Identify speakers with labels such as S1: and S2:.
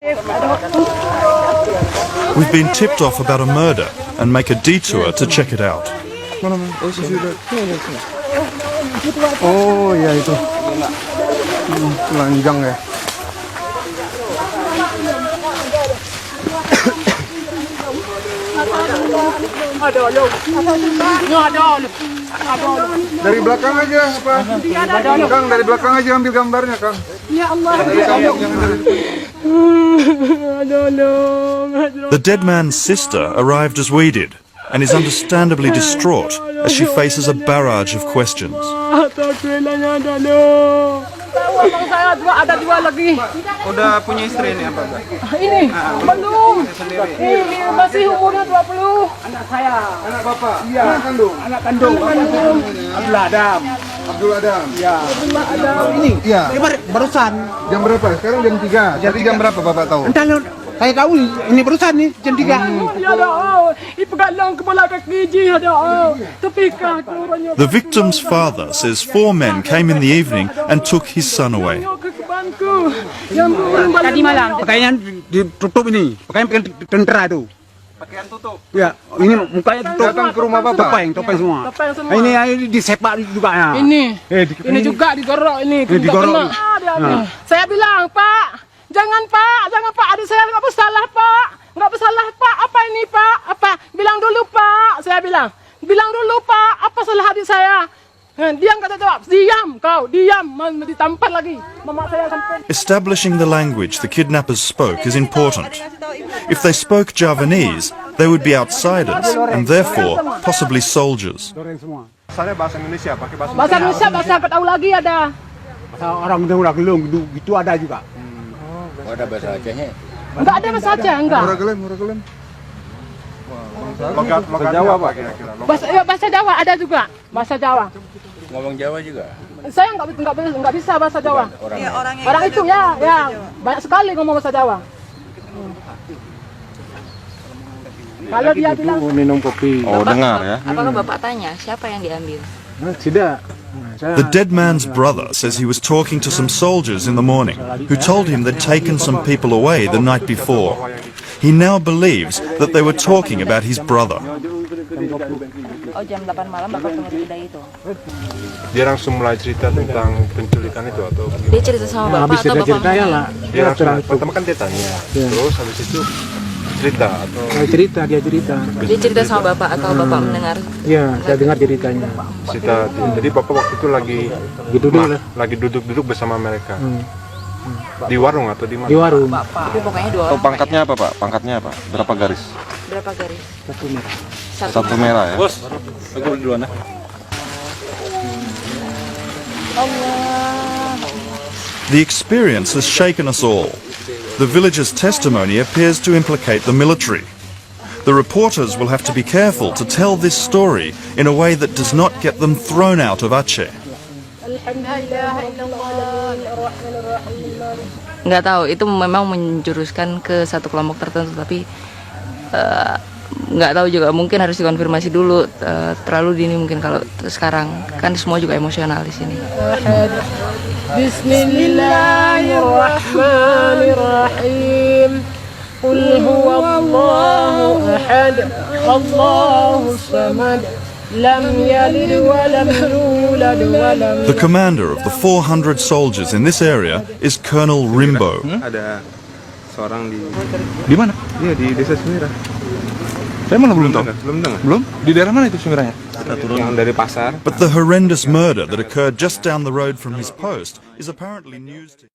S1: We've been tipped off about a murder and make a detour to check it out.
S2: Oh ya itu telanjang ya. Dari belakang aja apa? Kang, dari belakang aja ambil gambarnya, Kang.
S3: Ya Allah.
S1: The dead man's sister arrived as we did and is understandably distraught as she faces a barrage of questions.
S3: Abang saya ada dua lagi.
S2: Udah punya istri ini apa, Mbak?
S3: Ini belum. Ini masih umurnya 20. Anak saya.
S2: Anak Bapak? Iya. Anak kandung?
S3: Anak kandung. Abdul Adam.
S2: Abdul Adam?
S3: Ya. Abdul Adam.
S2: Ini? Iya.
S4: Barusan.
S2: Jam berapa? Sekarang jam 3. Jadi jam berapa Bapak tahu?
S4: Entah, saya tahu ini barusan nih jam 3.
S3: Ya dah. Ipegat lang kepala kaki ji ada. Tepika keluarnya.
S1: The victim's father says 4 men came in the evening and took his son away.
S3: Tadi malam.
S4: Pakaian ditutup ini. Pakaian tentara itu.
S2: Pakaian tutup?
S4: Ya, ini mukanya tutup.
S2: Datang ke rumah Bapak?
S4: Topeng semua.
S3: Topeng semua.
S4: Ini disepak juga ya.
S3: Ini juga digorok ini.
S4: Digorok.
S3: Saya bilang, Pak, jangan Pak, adik saya nggak bersalah Pak, apa ini Pak, apa? Bilang dulu Pak, saya bilang dulu Pak, apa salah adik saya? Dia nggak jawab, diam, ditampar lagi, mama saya sampai.
S1: Establishing the language the kidnappers spoke is important. If they spoke Javanese, they would be outsiders and therefore possibly soldiers.
S2: Saya bahasa Indonesia, pakai
S3: Bahasa Indonesia, bahasa nggak tahu lagi ada.
S4: Bahasa orang udah gelung gitu ada juga.
S5: Oh, ada bahasa Acehnya?
S3: Enggak ada bahasa Aceh, enggak.
S2: Murah gelem. Logat Jawa Pak kira-kira.
S3: Bahasa Jawa ada juga, bahasa Jawa.
S5: Ngomong Jawa juga?
S3: Saya nggak bisa bahasa Jawa. Orang itu ya, banyak sekali ngomong bahasa Jawa. Kalau dia bilang
S2: minum kopi. Oh, dengar ya.
S6: Apakah Bapak tanya siapa yang diambil?
S2: Tidak.
S1: The dead man's brother says he was talking to some soldiers in the morning who told him they'd taken some people away the night before. He now believes that they were talking about his brother.
S6: Oh, jam 8 malam Bapak dengar berita itu?
S2: Dia langsung mulai cerita tentang penculikan itu atau
S6: Dia cerita sama Bapak atau Bapak
S4: ceritanya lah.
S2: dia langsung pertama kan dia tanya. Terus habis itu cerita atau
S4: Dia cerita.
S6: Dia cerita sama Bapak atau Bapak mendengar?
S4: Iya, saya dengar ceritanya.
S2: cerita. Jadi Bapak waktu itu lagi duduk bersama mereka. Di warung atau di mana?
S4: Di warung.
S6: Tapi pokoknya dua orang.
S7: Pangkatnya apa Pak? Pangkatnya apa? Berapa garis?
S6: Berapa garis?
S7: Satu merah ya?
S5: Bos, aku duluan ya.
S1: The experience has shaken us all. The villagers' testimony appears to implicate the military. The reporters will have to be careful to tell this story in a way that does not get them thrown out of Aceh.
S6: Nggak tahu, itu memang menjuruskan ke satu kelompok tertentu, tapi nggak tahu juga, mungkin harus dikonfirmasi dulu. Terlalu dini mungkin kalau sekarang, kan semua juga emosional di sini.
S3: Bismillahirrahmanirrahim. Qul huwallahu ahad, Allahus samad.
S1: The commander of the 400 soldiers in this area is Colonel Rimbo.
S2: Ada seorang
S7: Di mana?
S2: Iya di desa Sumirah.
S7: Saya malah belum tahu.
S2: Belum dengar.
S7: Belum? Di daerah mana itu Sumirahnya?
S2: Yang dari pasar.
S1: But the horrendous murder that occurred just down the road from his post is apparently news to